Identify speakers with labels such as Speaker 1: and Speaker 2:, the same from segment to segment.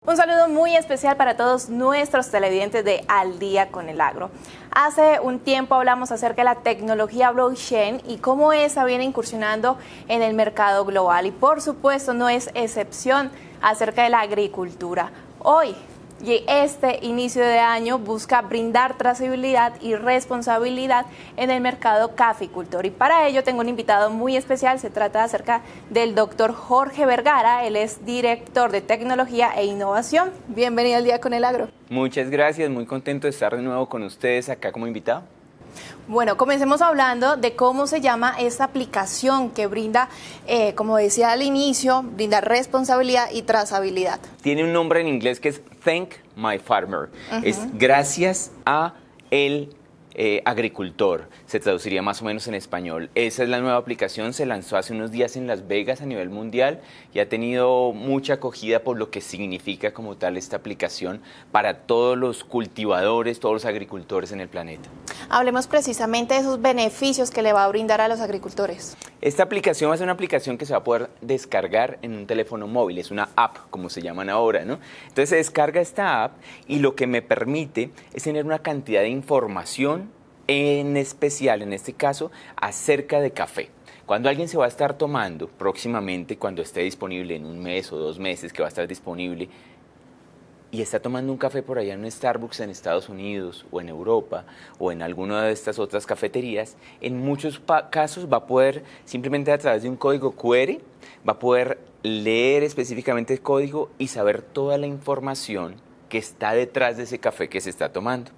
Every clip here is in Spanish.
Speaker 1: Un saludo muy especial para todos nuestros televidentes de Al Día con el Agro. Hace un tiempo hablamos acerca de la tecnología blockchain y cómo esa viene incursionando en el mercado global. Y por supuesto no es excepción acerca de la agricultura. Hoy, y este inicio de año busca brindar trazabilidad y responsabilidad en el mercado caficultor. Y para ello tengo un invitado muy especial, se trata acerca del doctor Jorge Vergara, él es director de tecnología e innovación. Bienvenido al Día con el Agro.
Speaker 2: Muchas gracias, muy contento de estar de nuevo con ustedes acá como invitado.
Speaker 1: Bueno, comencemos hablando de cómo se llama esta aplicación que brinda, como decía al inicio, brinda responsabilidad y trazabilidad.
Speaker 2: Tiene un nombre en inglés que es Thank My Farmer. Es gracias a el agricultor, se traduciría más o menos en español. Esa es la nueva aplicación, se lanzó hace unos días en Las Vegas a nivel mundial y ha tenido mucha acogida por lo que significa como tal esta aplicación para todos los cultivadores, todos los agricultores en el planeta.
Speaker 1: Hablemos precisamente de esos beneficios que le va a brindar a los agricultores.
Speaker 2: Esta aplicación va a ser una aplicación que se va a poder descargar en un teléfono móvil, es una app, como se llaman ahora, ¿no? Entonces se descarga esta app y lo que me permite es tener una cantidad de información, en especial, en este caso, acerca de café. Cuando alguien se va a estar tomando próximamente, cuando esté disponible en un mes o 2 meses que va a estar disponible, y está tomando un café por allá en un Starbucks en Estados Unidos o en Europa o en alguna de estas otras cafeterías, en muchos casos va a poder simplemente a través de un código QR, va a poder leer específicamente el código y saber toda la información que está detrás de ese café que se está tomando.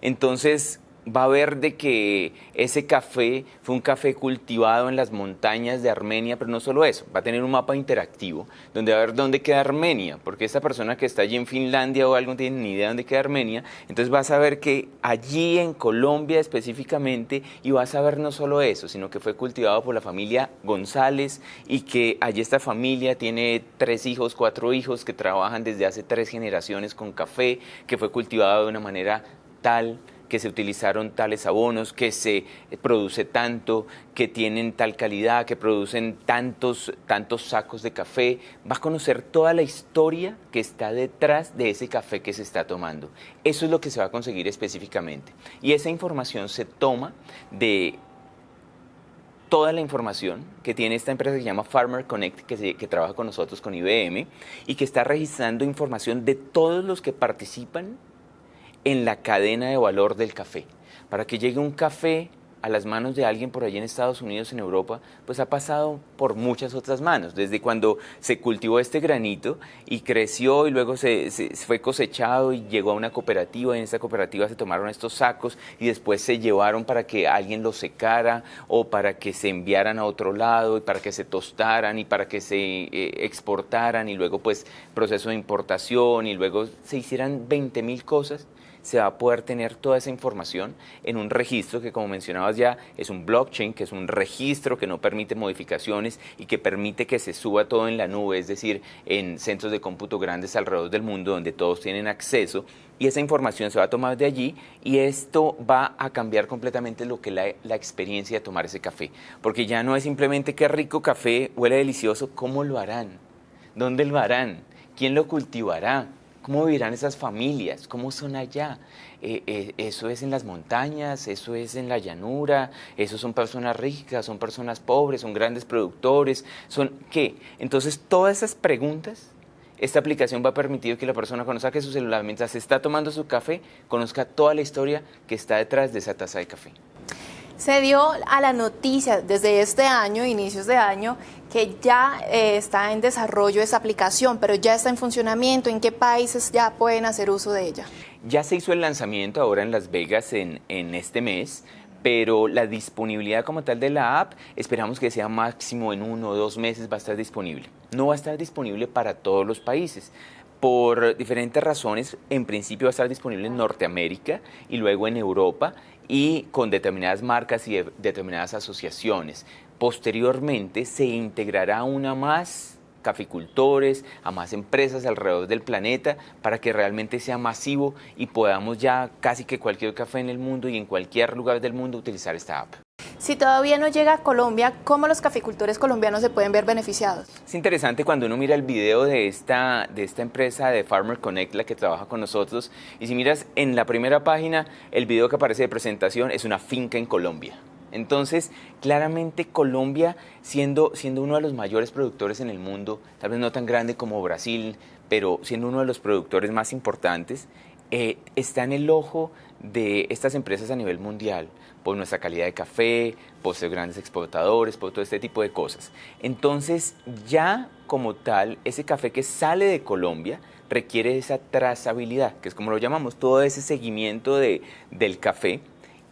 Speaker 2: Entonces va a ver de que ese café fue un café cultivado en las montañas de Armenia, pero no solo eso, va a tener un mapa interactivo donde va a ver dónde queda Armenia, porque esta persona que está allí en Finlandia o algo no tiene ni idea de dónde queda Armenia, entonces va a saber que allí en Colombia específicamente, y va a saber no solo eso, sino que fue cultivado por la familia González y que allí esta familia tiene 3 hijos, 4 hijos que trabajan desde hace 3 generaciones con café, que fue cultivado de una manera tal, que se utilizaron tales abonos, que se produce tanto, que tienen tal calidad, que producen tantos sacos de café. Va a conocer toda la historia que está detrás de ese café que se está tomando. Eso es lo que se va a conseguir específicamente. Y esa información se toma de toda la información que tiene esta empresa que se llama Farmer Connect, que trabaja con nosotros, con IBM, y que está registrando información de todos los que participan en la cadena de valor del café. Para que llegue un café a las manos de alguien por allí en Estados Unidos, en Europa, pues ha pasado por muchas otras manos, desde cuando se cultivó este granito y creció y luego se fue cosechado y llegó a una cooperativa, y en esta cooperativa se tomaron estos sacos y después se llevaron para que alguien los secara o para que se enviaran a otro lado y para que se tostaran y para que se exportaran y luego pues proceso de importación y luego se hicieran 20.000 cosas. Se va a poder tener toda esa información en un registro que, como mencionabas ya, es un blockchain, que es un registro que no permite modificaciones y que permite que se suba todo en la nube, es decir, en centros de cómputo grandes alrededor del mundo donde todos tienen acceso, y esa información se va a tomar de allí y esto va a cambiar completamente lo que la experiencia de tomar ese café, porque ya no es simplemente qué rico café, huele delicioso, ¿cómo lo harán? ¿Dónde lo harán? ¿Quién lo cultivará? ¿Cómo vivirán esas familias? ¿Cómo son allá? Eso es en las montañas, eso es en la llanura, eso son personas ricas, son personas pobres, son grandes productores, ¿son qué? Entonces, todas esas preguntas, esta aplicación va a permitir que la persona conozca que su celular, mientras está tomando su café, conozca toda la historia que está detrás de esa taza de café.
Speaker 1: Se dio a la noticia desde este año, inicios de año, que ya está en desarrollo esa aplicación, pero ya está en funcionamiento. ¿En qué países ya pueden hacer uso de ella?
Speaker 2: Ya se hizo el lanzamiento ahora en Las Vegas en este mes, pero la disponibilidad como tal de la app esperamos que sea máximo en 1 o 2 meses va a estar disponible. No va a estar disponible para todos los países. Por diferentes razones, en principio va a estar disponible en Norteamérica y luego en Europa y con determinadas marcas y determinadas asociaciones. Posteriormente se integrará una más caficultores, a más empresas alrededor del planeta para que realmente sea masivo y podamos ya casi que cualquier café en el mundo y en cualquier lugar del mundo utilizar esta app.
Speaker 1: Si todavía no llega a Colombia, ¿cómo los caficultores colombianos se pueden ver beneficiados?
Speaker 2: Es interesante cuando uno mira el video de esta empresa de Farmer Connect, la que trabaja con nosotros, y si miras en la primera página, el video que aparece de presentación es una finca en Colombia. Entonces, claramente Colombia, siendo uno de los mayores productores en el mundo, tal vez no tan grande como Brasil, pero siendo uno de los productores más importantes, está en el ojo de estas empresas a nivel mundial, por nuestra calidad de café, por ser grandes exportadores, por todo este tipo de cosas. Entonces, ya como tal, ese café que sale de Colombia requiere esa trazabilidad, que es como lo llamamos, todo ese seguimiento del café.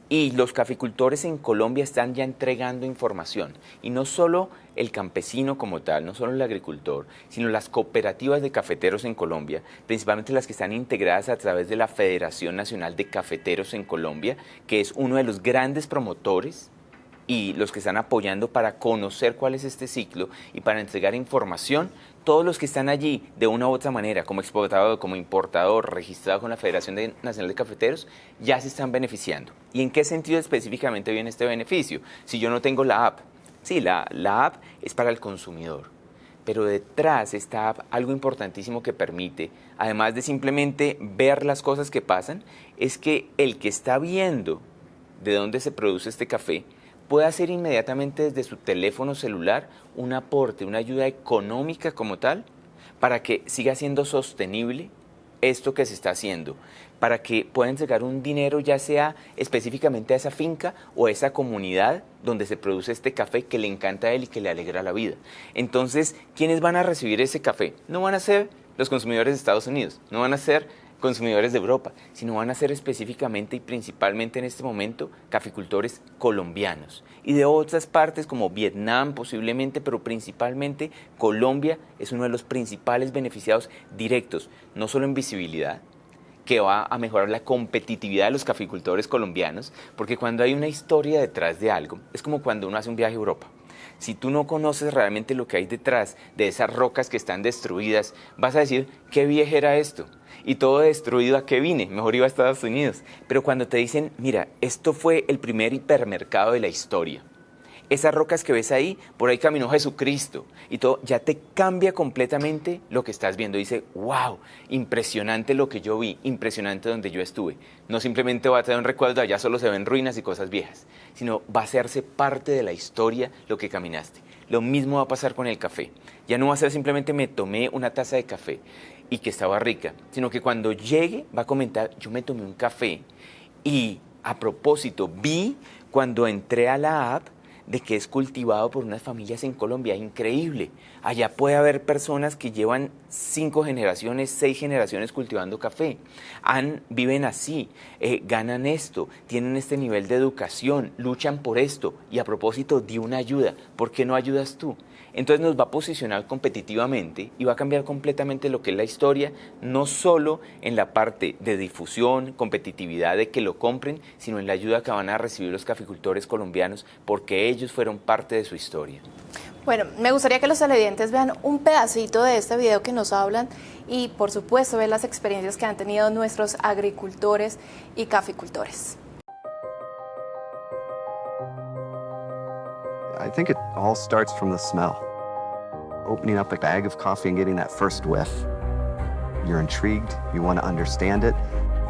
Speaker 2: Y los caficultores en Colombia están ya entregando información. Y no solo el campesino como tal, no solo el agricultor, sino las cooperativas de cafeteros en Colombia, principalmente las que están integradas a través de la Federación Nacional de Cafeteros en Colombia, que es uno de los grandes promotores y los que están apoyando para conocer cuál es este ciclo y para entregar información. Todos los que están allí de una u otra manera, como exportador, como importador, registrado con la Federación Nacional de Cafeteros, ya se están beneficiando. ¿Y en qué sentido específicamente viene este beneficio? Si yo no tengo la app, sí, la app es para el consumidor, pero detrás de esta app algo importantísimo que permite, además de simplemente ver las cosas que pasan, es que el que está viendo de dónde se produce este café puede hacer inmediatamente desde su teléfono celular un aporte, una ayuda económica como tal, para que siga siendo sostenible esto que se está haciendo, para que pueda entregar un dinero ya sea específicamente a esa finca o a esa comunidad donde se produce este café que le encanta a él y que le alegra la vida. Entonces, ¿quiénes van a recibir ese café? No van a ser los consumidores de Estados Unidos, no van a ser consumidores de Europa, sino van a ser específicamente y principalmente en este momento caficultores colombianos y de otras partes como Vietnam posiblemente, pero principalmente Colombia es uno de los principales beneficiados directos, no solo en visibilidad, que va a mejorar la competitividad de los caficultores colombianos, porque cuando hay una historia detrás de algo, es como cuando uno hace un viaje a Europa. Si tú no conoces realmente lo que hay detrás de esas rocas que están destruidas, vas a decir, ¿qué viaje era esto? Y todo destruido, ¿a qué vine? Mejor iba a Estados Unidos. Pero cuando te dicen, mira, esto fue el primer hipermercado de la historia. Esas rocas que ves ahí, por ahí caminó Jesucristo y todo, ya te cambia completamente lo que estás viendo. Dice, wow, impresionante lo que yo vi, impresionante donde yo estuve. No simplemente va a tener un recuerdo, allá solo se ven ruinas y cosas viejas, sino va a hacerse parte de la historia lo que caminaste. Lo mismo va a pasar con el café. Ya no va a ser simplemente me tomé una taza de café y que estaba rica, sino que cuando llegue va a comentar, yo me tomé un café y a propósito vi cuando entré a la app de que es cultivado por unas familias en Colombia, increíble. Allá puede haber personas que llevan 5 generaciones, 6 generaciones cultivando café. Viven así, ganan esto, tienen este nivel de educación, luchan por esto y a propósito di una ayuda. ¿Por qué no ayudas tú? Entonces nos va a posicionar competitivamente y va a cambiar completamente lo que es la historia, no solo en la parte de difusión, competitividad de que lo compren, sino en la ayuda que van a recibir los caficultores colombianos porque ellos fueron parte de su historia.
Speaker 1: Bueno, me gustaría que los televidentes vean un pedacito de este video que nos hablan y por supuesto ver las experiencias que han tenido nuestros agricultores y caficultores.
Speaker 3: I think it all starts from the smell. Opening up a bag of coffee and getting that first whiff. You're intrigued, you want to understand it,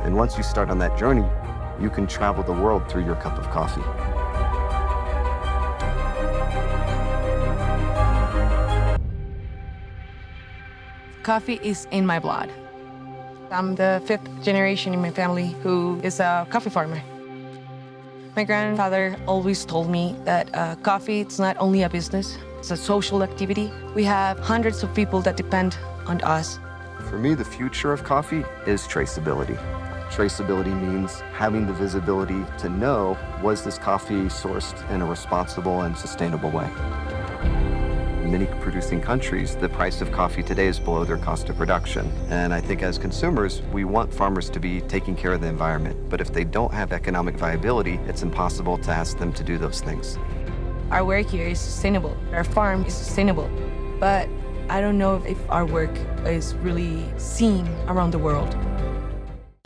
Speaker 3: and once you start on that journey, you can travel the world through your cup of coffee.
Speaker 4: Coffee is in my blood. I'm the 5th generation in my family who is a coffee farmer. My grandfather always told me that coffee, it's not only a business, it's a social activity. We have hundreds of people that depend on us.
Speaker 3: For me, the future of coffee is traceability. Traceability means having the visibility to know, was this coffee sourced in a responsible and sustainable way? In many producing countries, the price of coffee today is below their cost of production. And I think as consumers, we want farmers to be taking care of the environment. But if they don't have economic viability, it's impossible to ask them to do those things.
Speaker 4: Our work here is sustainable. Our farm is sustainable. But I don't know if our work is really seen around the world.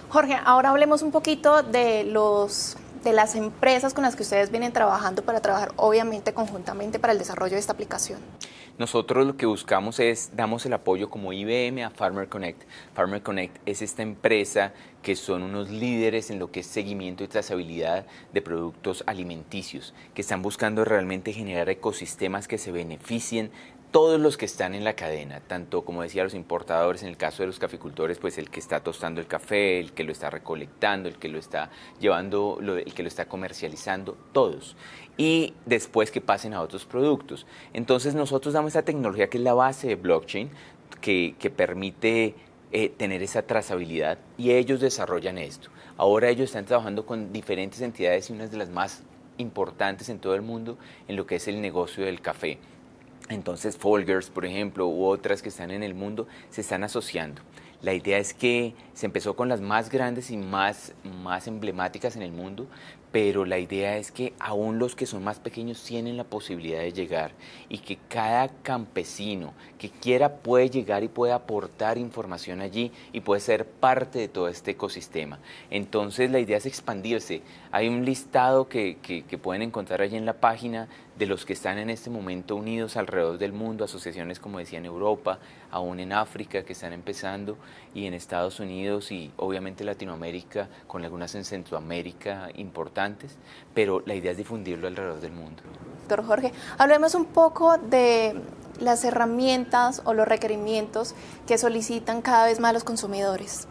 Speaker 1: Jorge, ahora hablemos un poquito de los de las empresas con las que ustedes vienen trabajando para trabajar obviamente conjuntamente para el desarrollo de esta aplicación?
Speaker 2: Nosotros lo que buscamos es, damos el apoyo como IBM a Farmer Connect. Farmer Connect es esta empresa que son unos líderes en lo que es seguimiento y trazabilidad de productos alimenticios, que están buscando realmente generar ecosistemas que se beneficien todos los que están en la cadena, tanto como decía los importadores, en el caso de los caficultores, pues el que está tostando el café, el que lo está recolectando, el que lo está llevando, el que lo está comercializando, todos. Y después que pasen a otros productos. Entonces nosotros damos esta tecnología que es la base de blockchain, que permite tener esa trazabilidad, y ellos desarrollan esto. Ahora ellos están trabajando con diferentes entidades y unas de las más importantes en todo el mundo en lo que es el negocio del café. Entonces Folgers, por ejemplo, u otras que están en el mundo, se están asociando. La idea es que se empezó con las más grandes y más emblemáticas en el mundo, pero la idea es que aún los que son más pequeños tienen la posibilidad de llegar, y que cada campesino que quiera puede llegar y puede aportar información allí y puede ser parte de todo este ecosistema. Entonces la idea es expandirse. Hay un listado que pueden encontrar allí en la página de los que están en este momento unidos alrededor del mundo, asociaciones como decía en Europa, aún en África que están empezando, y en Estados Unidos y obviamente Latinoamérica, con algunas en Centroamérica importantes, pero la idea es difundirlo alrededor del mundo.
Speaker 1: Doctor Jorge, hablemos un poco de las herramientas o los requerimientos que solicitan cada vez más los consumidores.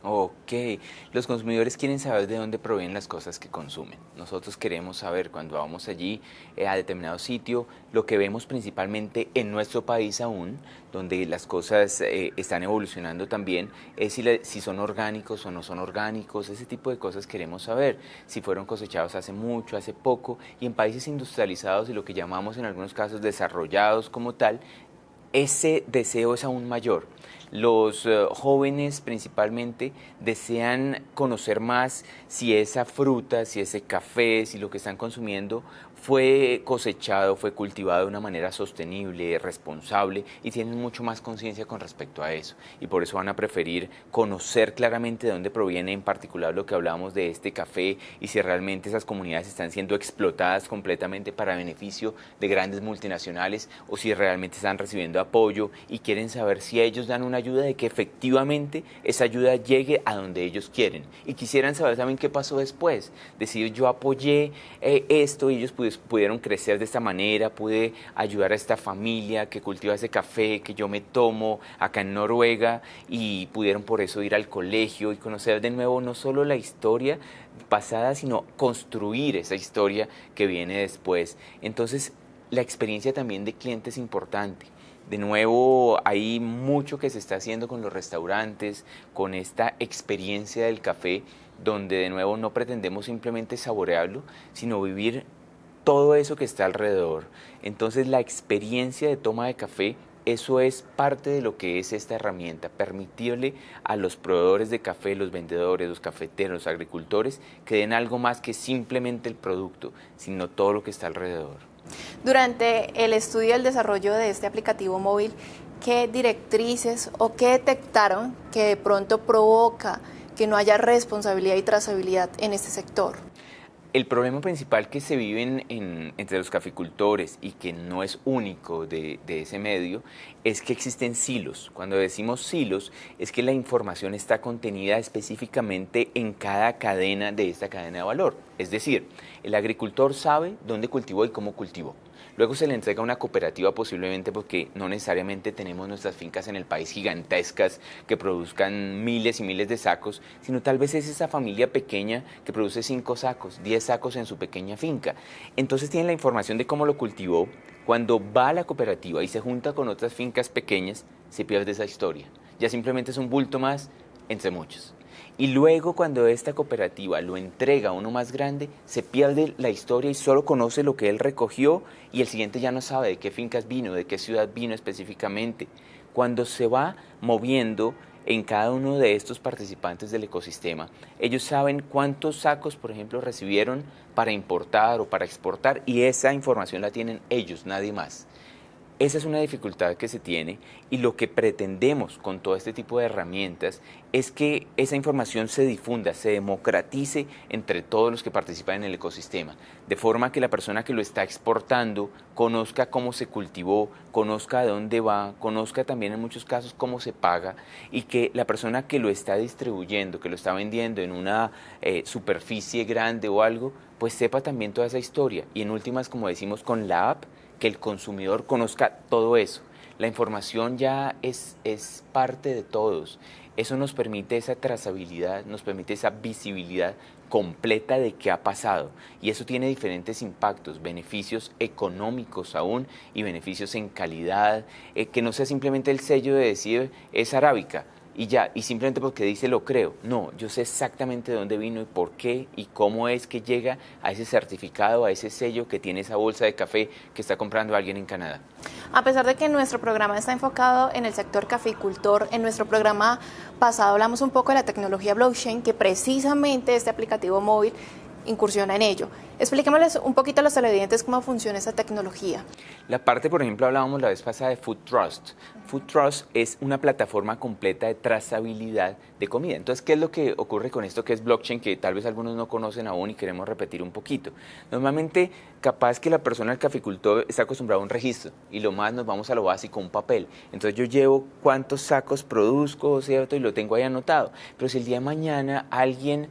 Speaker 2: Ok, los consumidores quieren saber de dónde provienen las cosas que consumen. Nosotros queremos saber cuando vamos allí a determinado sitio, lo que vemos principalmente en nuestro país aún, donde las cosas están evolucionando también, es si son orgánicos o no son orgánicos, ese tipo de cosas queremos saber, si fueron cosechados hace mucho, hace poco, y en países industrializados y lo que llamamos en algunos casos desarrollados como tal, ese deseo es aún mayor. Los jóvenes principalmente desean conocer más si esa fruta, si ese café, si lo que están consumiendo fue cosechado, fue cultivado de una manera sostenible, responsable, y tienen mucho más conciencia con respecto a eso. Y por eso van a preferir conocer claramente de dónde proviene, en particular lo que hablamos de este café, y si realmente esas comunidades están siendo explotadas completamente para beneficio de grandes multinacionales, o si realmente están recibiendo apoyo y quieren saber si ellos dan una ayuda, de que efectivamente esa ayuda llegue a donde ellos quieren. Y quisieran saber también qué pasó después. Decir, yo apoyé esto y ellos pudieron crecer de esta manera, pude ayudar a esta familia que cultiva ese café que yo me tomo acá en Noruega, y pudieron por eso ir al colegio y conocer de nuevo no solo la historia pasada, sino construir esa historia que viene después. Entonces, la experiencia también de cliente es importante. De nuevo, hay mucho que se está haciendo con los restaurantes, con esta experiencia del café, donde de nuevo no pretendemos simplemente saborearlo, sino vivir todo eso que está alrededor. Entonces, la experiencia de toma de café, eso es parte de lo que es esta herramienta, permitirle a los proveedores de café, los vendedores, los cafeteros, los agricultores, que den algo más que simplemente el producto, sino todo lo que está alrededor.
Speaker 1: Durante el estudio y el desarrollo de este aplicativo móvil, ¿qué directrices o qué detectaron que de pronto provoca que no haya responsabilidad y trazabilidad en este sector?
Speaker 2: El problema principal que se vive entre los caficultores, y que no es único de ese medio, es que existen silos. Cuando decimos silos, es que la información está contenida específicamente en cada cadena de esta cadena de valor. Es decir, el agricultor sabe dónde cultivó y cómo cultivó. Luego se le entrega a una cooperativa, posiblemente, porque no necesariamente tenemos nuestras fincas en el país gigantescas que produzcan miles y miles de sacos, sino tal vez es esa familia pequeña que produce 5 sacos, 10 sacos en su pequeña finca. Entonces tiene la información de cómo lo cultivó. Cuando va a la cooperativa y se junta con otras fincas pequeñas, se pierde esa historia. Ya simplemente es un bulto más entre muchos. Y luego, cuando esta cooperativa lo entrega a uno más grande, se pierde la historia y solo conoce lo que él recogió, y el siguiente ya no sabe de qué fincas vino, de qué ciudad vino específicamente. Cuando se va moviendo en cada uno de estos participantes del ecosistema, ellos saben cuántos sacos, por ejemplo, recibieron para importar o para exportar, y esa información la tienen ellos, nadie más. Esa es una dificultad que se tiene y lo que pretendemos con todo este tipo de herramientas es que esa información se difunda, se democratice entre todos los que participan en el ecosistema, de forma que la persona que lo está exportando conozca cómo se cultivó, conozca de dónde va, conozca también en muchos casos cómo se paga y que la persona que lo está distribuyendo, que lo está vendiendo en una superficie grande o algo, pues sepa también toda esa historia y en últimas, como decimos con la app, que el consumidor conozca todo eso. La información ya es parte de todos. Eso nos permite esa trazabilidad, nos permite esa visibilidad completa de qué ha pasado. Y eso tiene diferentes impactos, beneficios económicos aún y beneficios en calidad, que no sea simplemente el sello de decir es arábica y ya, y simplemente porque dice lo creo. No, yo sé exactamente de dónde vino y por qué y cómo es que llega a ese certificado, a ese sello que tiene esa bolsa de café que está comprando alguien en Canadá.
Speaker 1: A pesar de que nuestro programa está enfocado en el sector caficultor, en nuestro programa pasado hablamos un poco de la tecnología blockchain, que precisamente este aplicativo móvil incursiona en ello. Expliquémosles un poquito a los televidentes cómo funciona esa tecnología.
Speaker 2: La parte, por ejemplo, hablábamos la vez pasada de Food Trust. Food Trust es una plataforma completa de trazabilidad de comida. Entonces, ¿qué es lo que ocurre con esto que es blockchain, que tal vez algunos no conocen aún y queremos repetir un poquito? Normalmente, capaz que la persona, el caficultor, está acostumbrado a un registro y lo más nos vamos a lo básico, un papel. Entonces, yo llevo cuántos sacos produzco, ¿cierto? Y lo tengo ahí anotado. Pero si el día de mañana alguien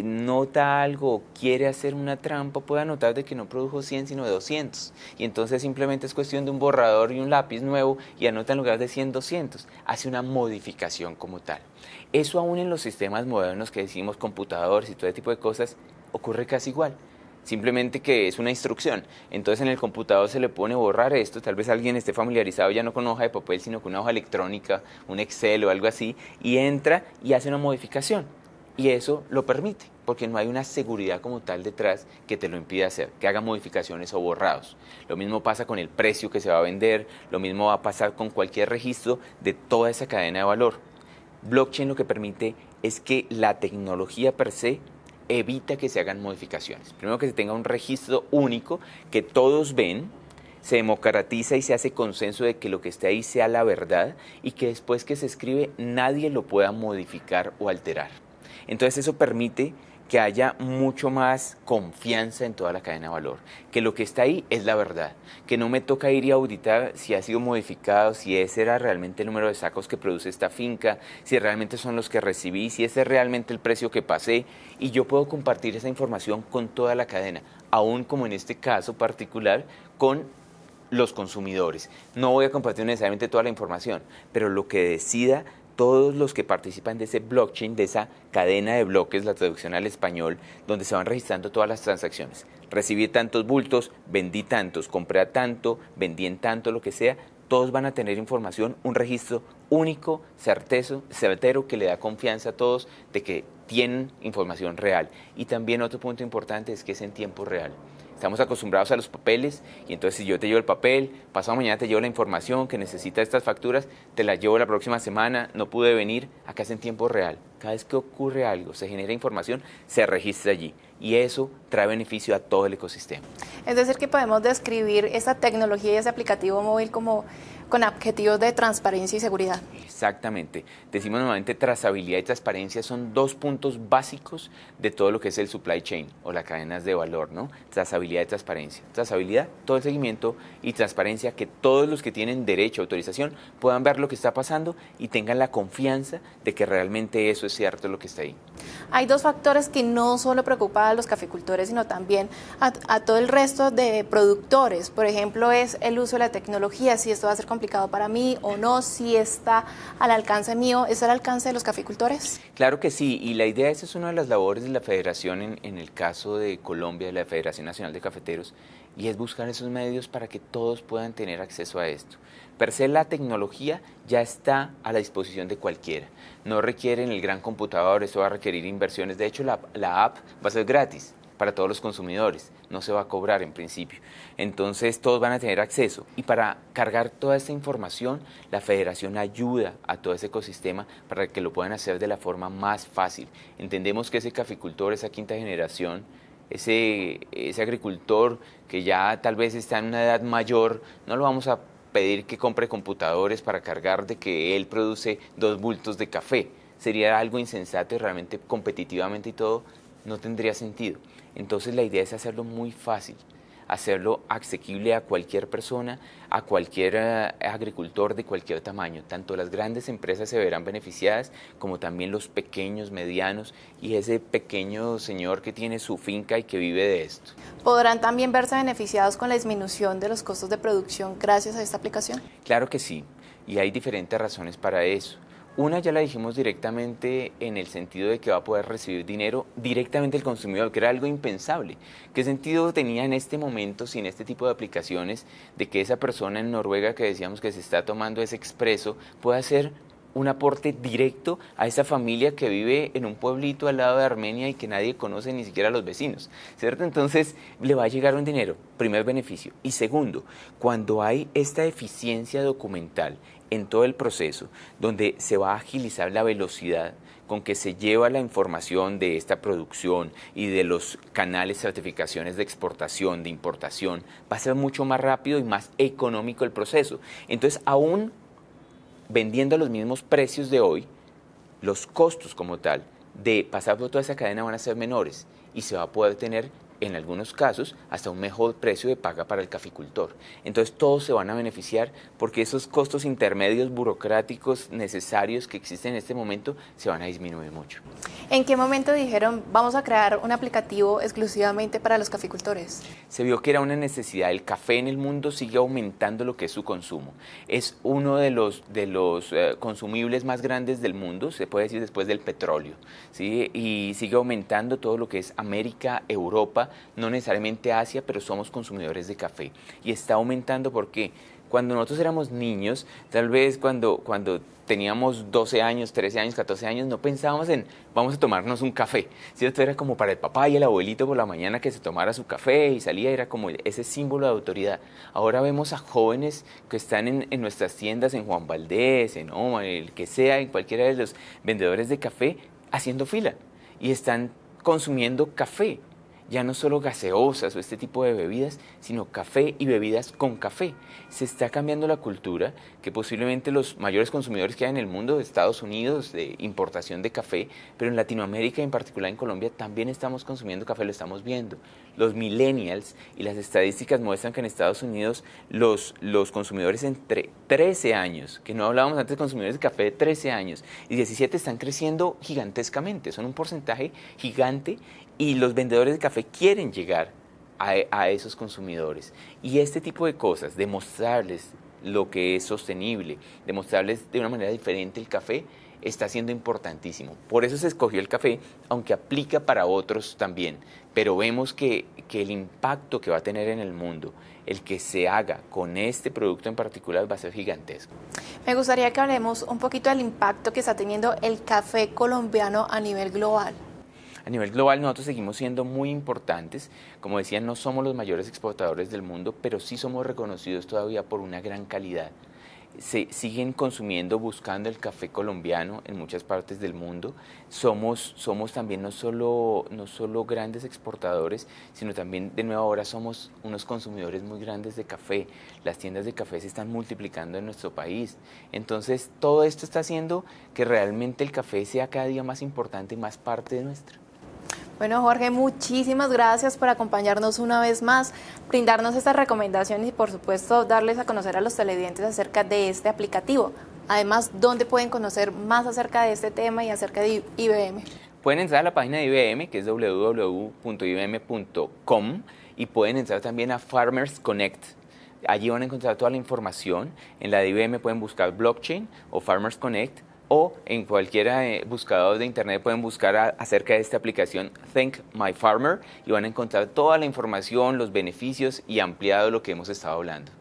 Speaker 2: nota algo, quiere hacer una trampa, puede anotar de que no produjo 100 sino de 200 y entonces simplemente es cuestión de un borrador y un lápiz nuevo y anota en lugar de 100, 200, hace una modificación como tal. Eso aún en los sistemas modernos que decimos computadores y todo ese tipo de cosas ocurre casi igual. Simplemente que es una instrucción, entonces en el computador se le pone borrar esto, tal vez alguien esté familiarizado ya no con hoja de papel sino con una hoja electrónica, un Excel o algo así, y entra y hace una modificación. Y eso lo permite, porque no hay una seguridad como tal detrás que te lo impida hacer, que haga modificaciones o borrados. Lo mismo pasa con el precio que se va a vender, lo mismo va a pasar con cualquier registro de toda esa cadena de valor. Blockchain lo que permite es que la tecnología per se evita que se hagan modificaciones. Primero que se tenga un registro único que todos ven, se democratiza y se hace consenso de que lo que esté ahí sea la verdad y que después que se escribe nadie lo pueda modificar o alterar. Entonces eso permite que haya mucho más confianza en toda la cadena de valor, que lo que está ahí es la verdad, que no me toca ir y auditar si ha sido modificado, si ese era realmente el número de sacos que produce esta finca, si realmente son los que recibí, si ese es realmente el precio que pasé, y yo puedo compartir esa información con toda la cadena, aún como en este caso particular, con los consumidores. No voy a compartir necesariamente toda la información, pero lo que decida todos los que participan de ese blockchain, de esa cadena de bloques, la traducción al español, donde se van registrando todas las transacciones. Recibí tantos bultos, vendí tantos, compré a tanto, vendí en tanto, lo que sea, todos van a tener información, un registro único, certero, que le da confianza a todos de que tienen información real. Y también otro punto importante es que es en tiempo real. Estamos acostumbrados a los papeles y entonces si yo te llevo el papel, pasado mañana te llevo la información que necesita estas facturas, te las llevo la próxima semana, no pude venir, acá es en tiempo real. Cada vez que ocurre algo, se genera información, se registra allí y eso trae beneficio a todo el ecosistema.
Speaker 1: Es decir, que podemos describir esta tecnología y ese aplicativo móvil como con objetivos de transparencia y seguridad.
Speaker 2: Exactamente. Decimos normalmente trazabilidad y transparencia son dos puntos básicos de todo lo que es el supply chain o las cadenas de valor, ¿no? Trazabilidad y transparencia. Trazabilidad, todo el seguimiento y transparencia, que todos los que tienen derecho a autorización puedan ver lo que está pasando y tengan la confianza de que realmente eso es cierto lo que está ahí.
Speaker 1: Hay dos factores que no solo preocupan a los caficultores, sino también a todo el resto de productores. Por ejemplo, es el uso de la tecnología, si esto va a ser complicado para mí o no, si está al alcance mío, ¿es al alcance de los caficultores?
Speaker 2: Claro que sí, y la idea, esa es una de las labores de la Federación en el caso de Colombia, de la Federación Nacional de Cafeteros, y es buscar esos medios para que todos puedan tener acceso a esto. Per se la tecnología ya está a la disposición de cualquiera, no requieren el gran computador, eso va a requerir inversiones, de hecho la app va a ser gratis para todos los consumidores, no se va a cobrar en principio. Entonces todos van a tener acceso y para cargar toda esta información la federación ayuda a todo ese ecosistema para que lo puedan hacer de la forma más fácil. Entendemos que ese caficultor, esa quinta generación, ese agricultor que ya tal vez está en una edad mayor, no lo vamos a pedir que compre computadores para cargar de que él produce 2 bultos de café. Sería algo insensato y realmente competitivamente y todo no tendría sentido. Entonces la idea es hacerlo muy fácil, hacerlo asequible a cualquier persona, a cualquier agricultor de cualquier tamaño. Tanto las grandes empresas se verán beneficiadas como también los pequeños, medianos y ese pequeño señor que tiene su finca y que vive de esto.
Speaker 1: ¿Podrán también verse beneficiados con la disminución de los costos de producción gracias a esta aplicación?
Speaker 2: Claro que sí, y hay diferentes razones para eso. Una ya la dijimos directamente en el sentido de que va a poder recibir dinero directamente el consumidor, que era algo impensable. ¿Qué sentido tenía en este momento, sin este tipo de aplicaciones, de que esa persona en Noruega que decíamos que se está tomando ese expreso pueda hacer un aporte directo a esa familia que vive en un pueblito al lado de Armenia y que nadie conoce, ni siquiera los vecinos, ¿cierto? Entonces le va a llegar un dinero, primer beneficio. Y segundo, cuando hay esta eficiencia documental en todo el proceso, donde se va a agilizar la velocidad con que se lleva la información de esta producción y de los canales, certificaciones de exportación, de importación, va a ser mucho más rápido y más económico el proceso. Entonces, aún vendiendo a los mismos precios de hoy, los costos como tal de pasar por toda esa cadena van a ser menores y se va a poder tener, en algunos casos, hasta un mejor precio de paga para el caficultor. Entonces todos se van a beneficiar porque esos costos intermedios burocráticos necesarios que existen en este momento se van a disminuir mucho.
Speaker 1: ¿En qué momento dijeron vamos a crear un aplicativo exclusivamente para los caficultores?
Speaker 2: Se vio que era una necesidad. El café en el mundo sigue aumentando lo que es su consumo. Es uno de los consumibles más grandes del mundo, se puede decir después del petróleo, ¿sí? Y sigue aumentando todo lo que es América, Europa, no necesariamente Asia, pero somos consumidores de café. Y está aumentando porque cuando nosotros éramos niños, tal vez cuando teníamos 12 años, 13 años, 14 años, no pensábamos en vamos a tomarnos un café, ¿cierto? Era como para el papá y el abuelito por la mañana que se tomara su café y salía, era como ese símbolo de autoridad. Ahora vemos a jóvenes que están en nuestras tiendas, en Juan Valdez, en Oma, el que sea, en cualquiera de los vendedores de café, haciendo fila y están consumiendo café. Ya no solo gaseosas o este tipo de bebidas, sino café y bebidas con café. Se está cambiando la cultura, que posiblemente los mayores consumidores que hay en el mundo, de Estados Unidos, de importación de café, pero en Latinoamérica, en particular en Colombia, también estamos consumiendo café, lo estamos viendo. Los millennials, y las estadísticas muestran que en Estados Unidos los consumidores entre 13 años, que no hablábamos antes de consumidores de café de 13 años, y 17 están creciendo gigantescamente, son un porcentaje gigante, y los vendedores de café quieren llegar a esos consumidores. Y este tipo de cosas, demostrarles lo que es sostenible, demostrarles de una manera diferente el café, está siendo importantísimo. Por eso se escogió el café, aunque aplica para otros también. Pero vemos que el impacto que va a tener en el mundo, el que se haga con este producto en particular, va a ser gigantesco.
Speaker 1: Me gustaría que hablemos un poquito del impacto que está teniendo el café colombiano a nivel global.
Speaker 2: A nivel global nosotros seguimos siendo muy importantes. Como decía, no somos los mayores exportadores del mundo, pero sí somos reconocidos todavía por una gran calidad. Se siguen consumiendo, buscando el café colombiano en muchas partes del mundo. Somos también no solo grandes exportadores, sino también, de nuevo, ahora somos unos consumidores muy grandes de café. Las tiendas de café se están multiplicando en nuestro país. Entonces, todo esto está haciendo que realmente el café sea cada día más importante y más parte de nuestro.
Speaker 1: Bueno, Jorge, muchísimas gracias por acompañarnos una vez más, brindarnos estas recomendaciones y, por supuesto, darles a conocer a los televidentes acerca de este aplicativo. Además, ¿dónde pueden conocer más acerca de este tema y acerca de IBM?
Speaker 2: Pueden entrar a la página de IBM, que es www.ibm.com, y pueden entrar también a Farmers Connect. Allí van a encontrar toda la información. En la de IBM pueden buscar blockchain o Farmers Connect, o en cualquier buscador de internet pueden buscar acerca de esta aplicación Thank My Farmer y van a encontrar toda la información, los beneficios y ampliado lo que hemos estado hablando.